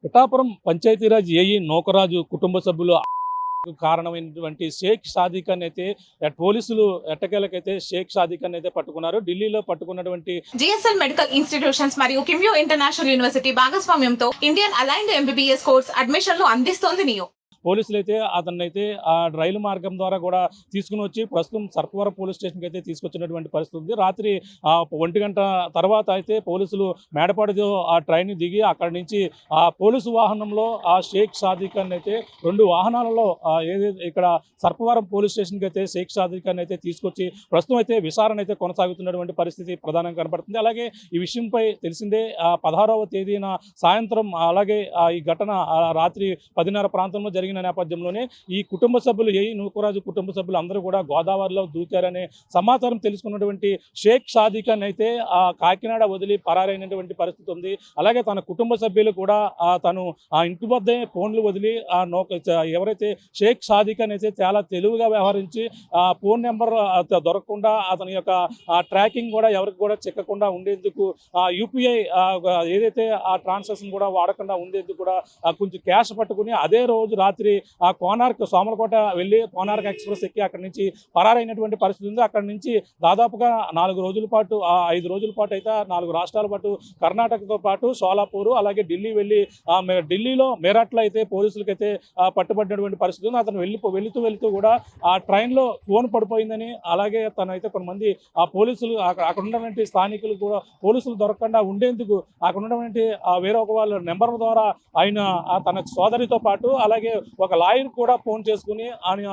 Pithapuram Panchayati Raj AE Nookaraju కుటుంబ సభ్యులు కారణమైనటువంటి షేక్ షాదీ ఖాన్ అయితే పోలీసులు ఎట్టకేలకైతే షేక్ షాదీ ఖాన్ అయితే పట్టుకున్నారు. ఢిల్లీలో పట్టుకున్నటువంటి జిఎస్ఎల్ మెడికల్ ఇన్స్టిట్యూషన్స్ మరియు కిమ్యూ ఇంటర్నేషనల్ యూనివర్సిటీ భాగస్వామ్యంతో ఇండియన్ అలైన్డ్ ఎంబీబీఎస్ కోర్స్ అడ్మిషన్లు అందిస్తోంది నియో. పోలీసులు అయితే అతన్నైతే ఆ రైలు మార్గం ద్వారా కూడా తీసుకుని వచ్చి ప్రస్తుతం సర్పవరం పోలీస్ స్టేషన్కి అయితే తీసుకొచ్చినటువంటి పరిస్థితి ఉంది. రాత్రి 1 గంట తర్వాత అయితే పోలీసులు మేడపాడు ఆ ట్రైన్ దిగి అక్కడి నుంచి ఆ పోలీసు వాహనంలో ఆ షేక్ షాదీ ఖాన్ అయితే 2 వాహనాలలో ఏదైతే ఇక్కడ సర్పవరం పోలీస్ స్టేషన్కి అయితే షేక్ షాదీ ఖాన్ అయితే తీసుకొచ్చి ప్రస్తుతం అయితే విచారణ అయితే కొనసాగుతున్నటువంటి పరిస్థితి ప్రధానంగా కనపడుతుంది. అలాగే ఈ విషయంపై తెలిసిందే 16వ తేదీన సాయంత్రం అలాగే ఈ ఘటన రాత్రి 10:30 ప్రాంతంలో జరిగిన నేపథ్యంలోనే ఈ కుటుంబ సభ్యులు ఏఈ నూకరాజు కుటుంబ సభ్యులు అందరూ కూడా గోదావరిలో దూకారనే సమాచారం తెలుసుకున్నటువంటి షేక్ షాదీ ఖాన్ అయితే కాకినాడ వదిలి పరారైనటువంటి పరిస్థితి ఉంది. అలాగే తన కుటుంబ సభ్యులు కూడా తను ఆ ఇంటి వద్దే ఫోన్లు వదిలి ఎవరైతే షేక్ షాదీ ఖాన్ అయితే చాలా తెలివిగా వ్యవహరించి ఫోన్ నెంబర్ దొరకకుండా అతని యొక్క ట్రాకింగ్ కూడా ఎవరికి కూడా చిక్కకుండా ఉండేందుకు యూపీఐ ఏదైతే ఆ ట్రాన్సాక్షన్ కూడా వాడకుండా ఉండేందుకు కూడా కొంచెం క్యాష్ పట్టుకుని అదే రోజు రాత్రి ఆ కోనార్క్ సోమలకోట వెళ్ళి కోనార్క్ ఎక్స్ప్రెస్ ఎక్కి అక్కడి నుంచి పరారైనటువంటి పరిస్థితి ఉంది. అక్కడి నుంచి దాదాపుగా 4 రోజుల పాటు 5 రోజుల పాటు అయితే 4 రాష్ట్రాల పాటు కర్ణాటకతో పాటు సోలాపూర్ అలాగే ఢిల్లీ వెళ్ళి ఢిల్లీలో మేరట్లో అయితే పోలీసులకైతే పట్టుబడినటువంటి పరిస్థితి ఉంది. అతను వెళుతూ కూడా ఆ ట్రైన్లో ఫోన్ పడిపోయిందని అలాగే తనైతే కొంతమంది ఆ పోలీసులు అక్కడ ఉన్నటువంటి స్థానికులు కూడా పోలీసులు దొరకకుండా ఉండేందుకు అక్కడ ఉన్నటువంటి వేరొక వాళ్ళ నెంబర్ ద్వారా ఆయన తన సోదరితో పాటు అలాగే ఒక లాయర్ కూడా ఫోన్ చేసుకుని ఆయన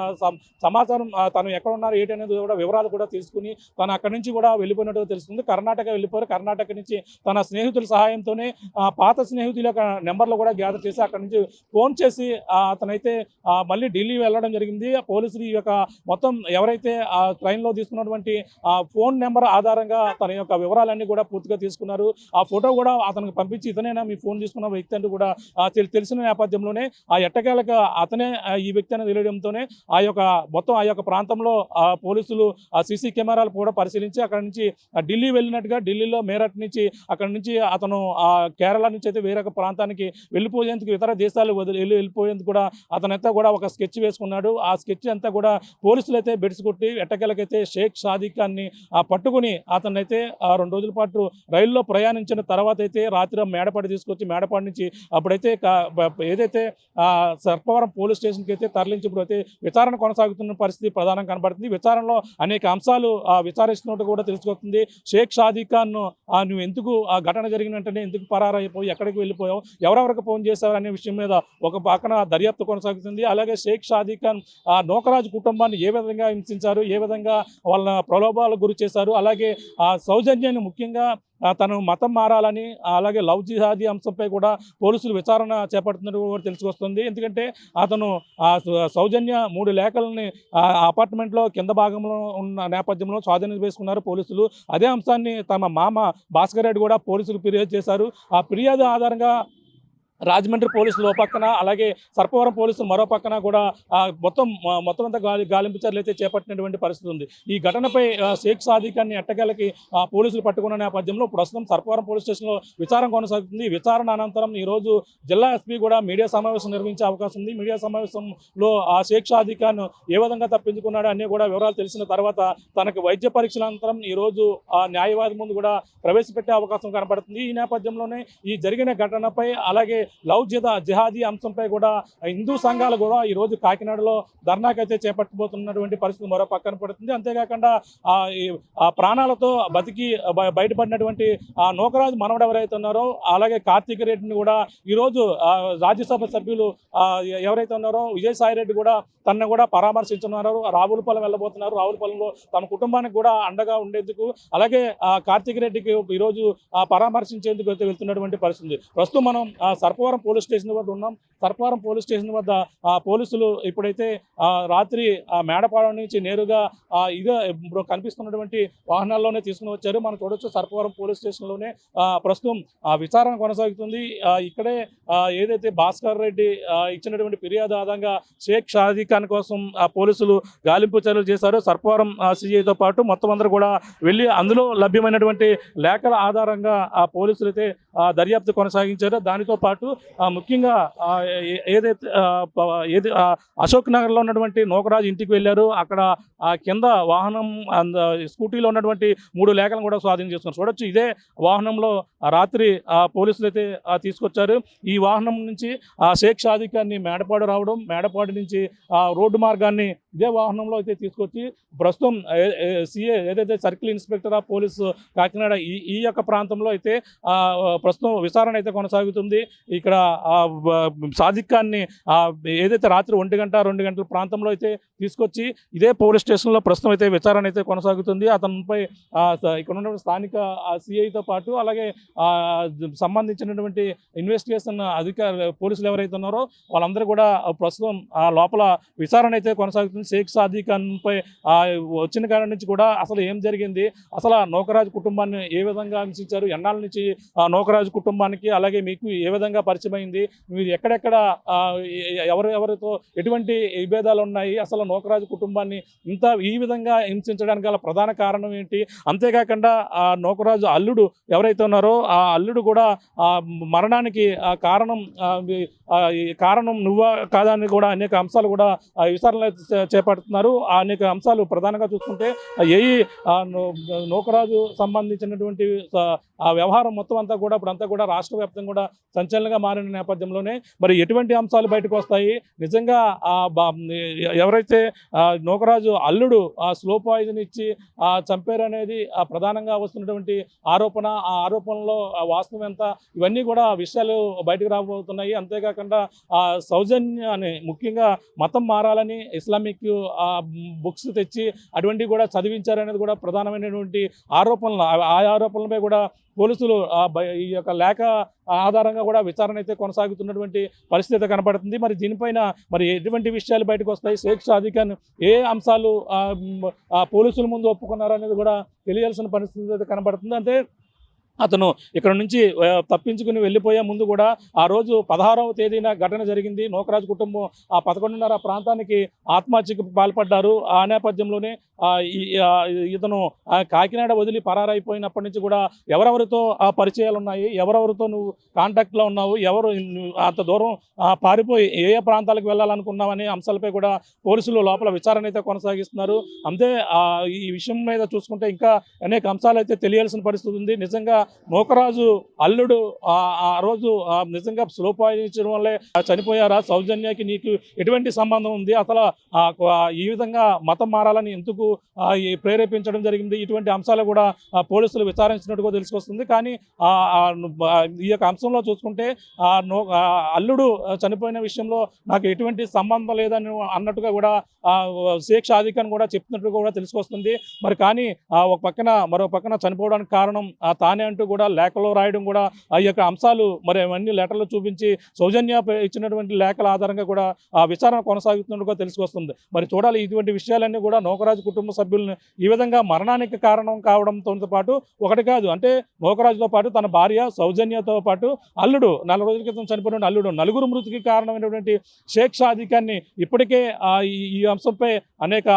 సమాచారం తను ఎక్కడ ఉన్నారు ఏంటి అనేది కూడా వివరాలు కూడా తీసుకుని తను అక్కడి నుంచి కూడా వెళ్ళిపోయినట్టు తెలుస్తుంది. కర్ణాటక వెళ్ళిపోయారు. కర్ణాటక నుంచి తన స్నేహితుల సహాయంతోనే పాత స్నేహితుల యొక్క నెంబర్లు కూడా గ్యాదర్ చేసి అక్కడి నుంచి ఫోన్ చేసి అతనైతే మళ్ళీ ఢిల్లీ వెళ్ళడం జరిగింది. పోలీసులు ఈ యొక్క మొత్తం ఎవరైతే ఆ ట్రైన్లో తీసుకున్నటువంటి ఫోన్ నెంబర్ ఆధారంగా తన యొక్క వివరాలన్నీ కూడా పూర్తిగా తీసుకున్నారు. ఆ ఫోటో కూడా అతనికి పంపించి ఇతనేనా మీ ఫోన్ తీసుకున్న వ్యక్తి అంటూ కూడా తెలిసిన నేపథ్యంలోనే ఎట్టకేలకు అతనే ఈ వ్యక్తి అనేది తెలియడంతోనే మొత్తం ఆ యొక్క ప్రాంతంలో పోలీసులు సీసీ కెమెరాలు కూడా పరిశీలించి అక్కడ నుంచి ఢిల్లీ వెళ్ళినట్టుగా ఢిల్లీలో మేరట్ నుంచి అక్కడ నుంచి అతను కేరళ నుంచి అయితే వేరొక ప్రాంతానికి వెళ్ళిపోయేందుకు ఇతర దేశాలు వెళ్ళిపోయేందుకు కూడా అతనంతా కూడా ఒక స్కెచ్ వేసుకున్నాడు. ఆ స్కెచ్ అంతా కూడా పోలీసులు అయితే బెడ్స్ కొట్టి ఎట్టకేలకైతే షేక్ షాదీ ఖాన్ని పట్టుకుని అతనైతే 2 రోజుల పాటు రైల్లో ప్రయాణించిన తర్వాత అయితే రాత్రి మేడపాడు తీసుకొచ్చి మేడపాడు నుంచి అప్పుడైతే ఏదైతే సర్పవరం పోలీస్ స్టేషన్కి అయితే తరలించి ఇప్పుడు అయితే విచారణ కొనసాగుతున్న పరిస్థితి ప్రధానంగా కనబడుతుంది. విచారణలో అనేక అంశాలు విచారిస్తున్నట్టు కూడా తెలుసుకొస్తుంది. షేక్ షాదీ ఖాన్ నువ్వు ఎందుకు ఆ ఘటన జరిగిన వెంటనే ఎందుకు పరారైపోయి ఎక్కడికి వెళ్ళిపోయావు, ఎవరెవరికి ఫోన్ చేశారు అనే విషయం మీద ఒక పక్కన దర్యాప్తు కొనసాగుతుంది. అలాగే షేక్ షాదీ ఖాన్ నూకరాజు కుటుంబాన్ని ఏ విధంగా హింసించారు, ఏ విధంగా వాళ్ళ ప్రలోభాలకు గురి చేశారు, అలాగే సౌజన్యాన్ని ముఖ్యంగా తను మతం మారాలని అలాగే లవ్ జిహాదీ అంశంపై కూడా పోలీసులు విచారణ చేపడుతున్నట్టు కూడా తెలుసుకొస్తుంది. ఎందుకంటే అతను సౌజన్య 3 లేఖలని అపార్ట్మెంట్లో కింద భాగంలో ఉన్న నేపథ్యంలో స్వాధీనం చేసుకున్నారు పోలీసులు. అదే అంశాన్ని తమ మామ భాస్కర్ రెడ్డి కూడా పోలీసులు ఫిర్యాదు చేశారు. ఆ ఫిర్యాదు ఆధారంగా రాజమండ్రి పోలీసులు ఓ పక్కన అలాగే సర్పవరం పోలీసులు మరో పక్కన కూడా మొత్తం అంతా గాలింపు చర్యలు అయితే చేపట్టినటువంటి పరిస్థితి ఉంది. ఈ ఘటనపై షేక్ షాదీ ఖాన్ని ఎట్టకేలకి పోలీసులు పట్టుకున్న నేపథ్యంలో ప్రస్తుతం సర్పవరం పోలీస్ స్టేషన్లో విచారణ కొనసాగుతుంది. విచారణ అనంతరం ఈరోజు జిల్లా ఎస్పీ కూడా మీడియా సమావేశం నిర్వహించే అవకాశం ఉంది. మీడియా సమావేశంలో షేక్ షాదీ ఖాన్ ఏ విధంగా తప్పించుకున్నాడు అన్నీ కూడా వివరాలు తెలిసిన తర్వాత తనకు వైద్య పరీక్షల అనంతరం ఈరోజు న్యాయవాది ముందు కూడా ప్రవేశపెట్టే అవకాశం కనబడుతుంది. ఈ నేపథ్యంలోనే ఈ జరిగిన ఘటనపై అలాగే లవ్ జిహాదీ అంశంపై కూడా హిందూ సంఘాలు కూడా ఈరోజు కాకినాడలో ధర్నాకైతే చేపట్టబోతున్నటువంటి పరిస్థితి మరో పక్కన పడుతుంది. అంతేకాకుండా ప్రాణాలతో బతికి బయటపడినటువంటి నూకరాజు మనవడు ఎవరైతే ఉన్నారో అలాగే కార్తీక్ రెడ్డిని కూడా ఈరోజు రాజ్యసభ సభ్యులు ఎవరైతే ఉన్నారో విజయసాయి రెడ్డి కూడా తనను కూడా పరామర్శించున్నారు. రావులపాలెం వెళ్ళబోతున్నారు. రావులపాలెంలో తమ కుటుంబానికి కూడా అండగా ఉండేందుకు అలాగే కార్తీక్ రెడ్డికి ఈరోజు పరామర్శించేందుకు అయితే వెళ్తున్నటువంటి పరిస్థితి. ప్రస్తుతం మనం సర్పవరం పోలీస్ స్టేషన్ వద్ద ఉన్నాం. సర్పవరం పోలీస్ స్టేషన్ వద్ద పోలీసులు ఇప్పుడైతే రాత్రి మేడపాడు నుంచి నేరుగా ఇదే ఇప్పుడు కనిపిస్తున్నటువంటి వాహనాల్లోనే తీసుకుని వచ్చారు. మనం చూడొచ్చు సర్పవరం పోలీస్ స్టేషన్లోనే ప్రస్తుతం విచారణ కొనసాగుతుంది. ఇక్కడే ఏదైతే భాస్కర్ రెడ్డి ఇచ్చినటువంటి ఫిర్యాదు ఆధారంగా షేక్ షాదీ ఖాన్ కోసం పోలీసులు గాలింపు చర్యలు చేశారు. సర్పవరం సిఐతో పాటు మొత్తం అందరూ కూడా వెళ్ళి అందులో లభ్యమైనటువంటి లేఖల ఆధారంగా పోలీసులు అయితే దర్యాప్తు కొనసాగించారు. దానితో పాటు ముఖ్యంగా ఏదైతే అశోక్ నగర్లో ఉన్నటువంటి నూకరాజు ఇంటికి వెళ్ళారు. అక్కడ కింద వాహనం స్కూటీలో ఉన్నటువంటి 3 లేఖలను కూడా స్వాధీనం చేసుకున్నారు. చూడొచ్చు, ఇదే వాహనంలో రాత్రి పోలీసులు అయితే తీసుకొచ్చారు. ఈ వాహనం నుంచి షేక్ షాదిక్ గారిని మేడపాడు రావడం, మేడపాడు నుంచి రోడ్డు మార్గాన్ని ఇదే వాహనంలో అయితే తీసుకొచ్చి ప్రస్తుతం సిఏ ఏదైతే circle inspector of police Kakinada ఈ యొక్క ప్రాంతంలో అయితే ప్రస్తుతం విచారణ అయితే కొనసాగుతుంది. ఇక్కడ షాదిక్ ఖాన్ని ఏదైతే రాత్రి 1 గంట 2 గంటల ప్రాంతంలో అయితే తీసుకొచ్చి ఇదే పోలీస్ స్టేషన్లో ప్రస్తుతం అయితే విచారణ అయితే కొనసాగుతుంది. అతనిపై ఇక్కడ ఉన్నటువంటి స్థానిక సిఐతో పాటు అలాగే సంబంధించినటువంటి ఇన్వెస్టిగేషన్ పోలీసులు ఎవరైతే ఉన్నారో వాళ్ళందరూ కూడా ప్రస్తుతం లోపల విచారణ అయితే కొనసాగుతుంది. షేక్ షాదిక్ ఖాన్పై వచ్చిన కాడి నుంచి కూడా అసలు ఏం జరిగింది, అసలు నూకరాజు కుటుంబాన్ని ఏ విధంగా హింసించారు, ఎన్నాళ్ళ నుంచి నూకరాజు కుటుంబానికి అలాగే మీకు ఏ విధంగా పరిచయం అయింది, మీరు ఎక్కడెక్కడ ఎవరితో ఎటువంటి విభేదాలు ఉన్నాయి, అసలు నూకరాజు కుటుంబాన్ని ఈ విధంగా హింసించడానికి గల ప్రధాన కారణం ఏంటి, అంతేకాకుండా నూకరాజు అల్లుడు ఎవరైతే ఉన్నారో ఆ అల్లుడు కూడా మరణానికి కారణం నువ్వా కాదా అని కూడా అనేక అంశాలు కూడా విచారణ చేపడుతున్నారు. అనేక అంశాలు ప్రధానంగా చూసుకుంటే నూకరాజు సంబంధించినటువంటి ఆ వ్యవహారం మొత్తం అంతా కూడా రాష్ట్ర వ్యాప్తంగా కూడా సంచలనంగా మారిన నేపథ్యంలోనే మరి ఎటువంటి అంశాలు బయటకు వస్తాయి, నిజంగా ఎవరైతే నూకరాజు అల్లుడు స్లో పాయిజన్ ఇచ్చి చంపారనేది ప్రధానంగా వస్తున్నటువంటి ఆరోపణ, ఆ ఆరోపణలో వాస్తవం ఎంత, ఇవన్నీ కూడా విషయాలు బయటకు రాబోతున్నాయి. అంతేకాకుండా సౌజన్యాన్ని ముఖ్యంగా మతం మారాలని ఇస్లామిక్ బుక్స్ తెచ్చి అటువంటివి కూడా చదివించారనేది కూడా ప్రధానమైనటువంటి ఆరోపణలు. ఆ ఆరోపణలపై కూడా పోలీసులు ఈ యొక్క లేఖ ఆధారంగా కూడా విచారణ అయితే కొనసాగుతున్నటువంటి పరిస్థితి కనపడుతుంది. మరి దీనిపైన మరి ఎటువంటి విషయాలు బయటకు వస్తాయి, షేక్ షాదిక్ ఖాన్ ఏ అంశాలు పోలీసుల ముందు ఒప్పుకున్నారు అనేది కూడా తెలియాల్సిన పరిస్థితి అయితే కనపడుతుంది. అంటే అతను ఇక్కడ నుంచి తప్పించుకుని వెళ్ళిపోయే ముందు కూడా ఆ రోజు 16వ తేదీన ఘటన జరిగింది. నూకరాజు కుటుంబం 11:30 ప్రాంతానికి ఆత్మహత్యకు పాల్పడ్డారు. ఆ నేపథ్యంలోనే ఇతను కాకినాడ వదిలి పరారైపోయినప్పటి నుంచి కూడా ఎవరెవరితో పరిచయాలు ఉన్నాయి, ఎవరెవరితో నువ్వు కాంటాక్ట్లో ఉన్నావు, ఎవరు అంత దూరం పారిపోయి ఏ ప్రాంతాలకు వెళ్ళాలనుకున్నావనే అంశాలపై కూడా పోలీసులు లోపల విచారణ అయితే కొనసాగిస్తున్నారు. అంతే ఈ విషయం మీద చూసుకుంటే ఇంకా అనేక అంశాలు అయితే తెలియాల్సిన పరిస్థితి ఉంది. నిజంగా నూకరాజు అల్లుడు ఆ రోజు నిజంగా స్లో పాయిజన్ ఇచ్చడం వల్లే చనిపోయారా, సౌజన్యకి నీకు ఎటువంటి సంబంధం ఉంది, అసలు ఈ విధంగా మతం మారాలని ఎందుకు ప్రేరేపించడం జరిగింది, ఇటువంటి అంశాలు కూడా పోలీసులు విచారించినట్టుగా తెలుసుకొస్తుంది. కానీ ఈ యొక్క అంశంలో చూసుకుంటే అల్లుడు చనిపోయిన విషయంలో నాకు ఎటువంటి సంబంధం లేదని అన్నట్టుగా కూడా షేక్ షాదిక్ ఖాన్ కూడా చెప్తున్నట్టుగా కూడా తెలుసుకొస్తుంది. మరి కానీ మరో పక్కన చనిపోవడానికి కారణం తానే అంటూ కూడా లేఖలో రాయడం కూడా ఆ యొక్క అంశాలు మరి అవన్నీ లెటర్లు చూపించి సౌజన్య ఇచ్చినటువంటి లేఖల ఆధారంగా కూడా ఆ విచారణ కొనసాగుతున్నట్టుగా తెలుసుకొస్తుంది. మరి చూడాలి, ఇటువంటి విషయాలన్నీ కూడా నూకరాజు కుటుంబ సభ్యులను ఈ విధంగా మరణానికి కారణం కావడంతో పాటు ఒకటి కాదు, అంటే నూకరాజుతో పాటు తన భార్య సౌజన్యతో పాటు అల్లుడు 4 రోజుల క్రితం చనిపోయిన అల్లుడు, నలుగురు మృతికి కారణమైనటువంటి షేక్ షాదిక్ ఖాన్ని ఇప్పటికే ఈ అంశంపై అనేక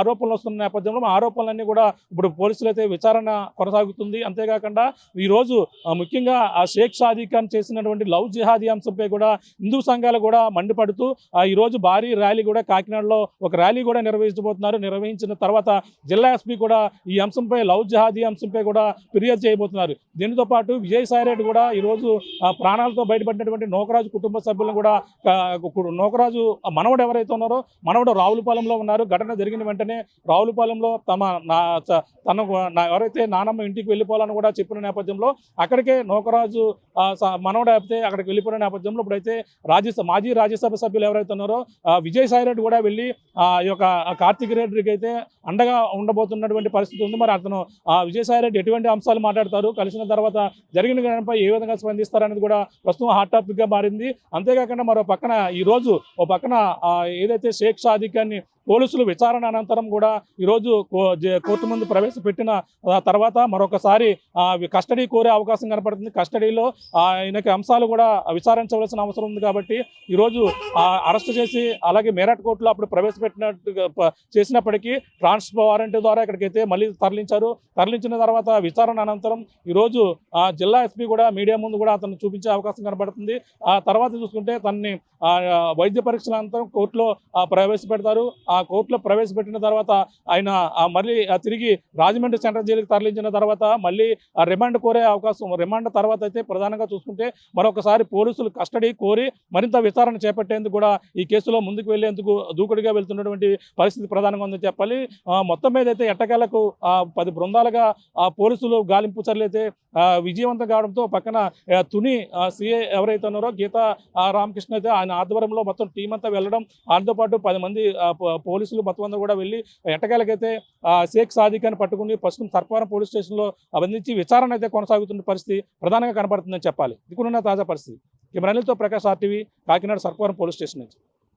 ఆరోపణలు వస్తున్న నేపథ్యంలో ఆరోపణలన్నీ కూడా ఇప్పుడు పోలీసులు అయితే విచారణ కొనసాగుతుంది. అంతేకాకుండా ఈరోజు ముఖ్యంగా షేక్ షాదిక్ ఖాన్ చేసినటువంటి లవ్ జిహాదీ అంశంపై కూడా హిందూ సంఘాలు కూడా మండిపడుతూ ఈరోజు భారీ ర్యాలీ కూడా కాకినాడలో ఒక ర్యాలీ కూడా నిర్వహించబోతున్నారు. నిర్వహించిన తర్వాత జిల్లా ఎస్పీ కూడా ఈ అంశంపై లవ్ జిహాదీ అంశంపై కూడా ఫిర్యాదు చేయబోతున్నారు. దీనితో పాటు విజయసాయిరెడ్డి కూడా ఈరోజు ప్రాణాలతో బయటపడినటువంటి నూకరాజు కుటుంబ సభ్యులను కూడా నూకరాజు మనవడు ఎవరైతే ఉన్నారో మనవడు రావులపాలెంలో ఉన్నారు. ఘటన జరిగిన వెంటనే రావులపాలెంలో తనకు ఎవరైతే నానమ్మ ఇంటికి వెళ్ళిపోవాలని కూడా చెప్పిన నేపథ్యంలో అక్కడికే నూకరాజు మనవడు అయితే అక్కడికి వెళ్ళిపోయిన నేపథ్యంలో ఇప్పుడైతే మాజీ రాజ్యసభ సభ్యులు ఎవరైతే ఉన్నారో విజయసాయిరెడ్డి కూడా వెళ్ళి ఈ యొక్క కార్తిక్ రెడ్డికి అయితే అండగా ఉండబోతున్నటువంటి పరిస్థితి ఉంది. మరి అతను విజయసాయిరెడ్డి ఎటువంటి అంశాలు మాట్లాడతారు, కలిసిన తర్వాత జరిగిన ఘటనపై ఏ విధంగా స్పందిస్తారనేది కూడా ప్రస్తుతం హాట్ టాపిక్గా మారింది. అంతేకాకుండా మరో పక్కన ఈరోజు ఓ పక్కన ఏదైతే షేక్ షాదిక్ ఖాన్ని పోలీసులు విచారణ అనంతరం కూడా ఈరోజు కోర్టు ముందు ప్రవేశపెట్టిన తర్వాత మరొకసారి కస్టడీ కోరే అవకాశం కనపడుతుంది. కస్టడీలో ఆయనకి అంశాలు కూడా విచారించవలసిన అవసరం ఉంది కాబట్టి ఈరోజు అరెస్ట్ చేసి అలాగే మేరట్ కోర్టులో అప్పుడు ప్రవేశపెట్టినట్టుగా చేసినప్పటికీ ట్రాన్స్ఫర్ వారెంట్ ద్వారా ఇక్కడికైతే మళ్ళీ తరలించిన తర్వాత విచారణ అనంతరం ఈరోజు జిల్లా ఎస్పీ కూడా మీడియా ముందు కూడా అతను చూపించే అవకాశం కనబడుతుంది. ఆ తర్వాత చూసుకుంటే తనని వైద్య పరీక్షల అనంతరం కోర్టులో ప్రవేశపెడతారు. ఆ కోర్టులో ప్రవేశపెట్టిన తర్వాత ఆయన మళ్ళీ తిరిగి రాజమండ్రి సెంట్రల్ జైలుకి తరలించిన తర్వాత మళ్ళీ రిమాండ్ కోరే అవకాశం, రిమాండ్ తర్వాత అయితే ప్రధానంగా చూసుకుంటే మరొకసారి పోలీసులు కస్టడీ కోరి మరింత విచారణ చేపట్టేందుకు కూడా ఈ కేసులో ముందుకు వెళ్లేందుకు దూకుడుగా వెళ్తున్నటువంటి పరిస్థితి ప్రధానంగా ఉందని చెప్పాలి. మొత్తం మీద అయితే ఎట్టకేలకు 10 బృందాలుగా పోలీసులు గాలింపు చర్యలు అయితే విజయవంతం కావడంతో పక్కన తుని సిఐ ఎవరైతే ఉన్నారో గీతా రామకృష్ణ అయితే ఆయన ఆధ్వర్యంలో మొత్తం టీం అంతా వెళ్ళడం, ఆయనతో పాటు 10 మంది పోలీసులు మొత్తం అందరూ కూడా వెళ్ళి ఎట్టకేలకైతే షేక్ సాదిఖాన్ని పట్టుకుని ప్రస్తుతం సర్పవరం పోలీస్ స్టేషన్లో బంధించి విచారణ అయితే కొనసాగుతున్న పరిస్థితి ప్రధానంగా కనబడుతుందని చెప్పాలి. ఇక్కడున్న తాజా పరిస్థితి. కెమెరాలతో Prakash RTV, Kakinada Sarpavaram police station నుంచి.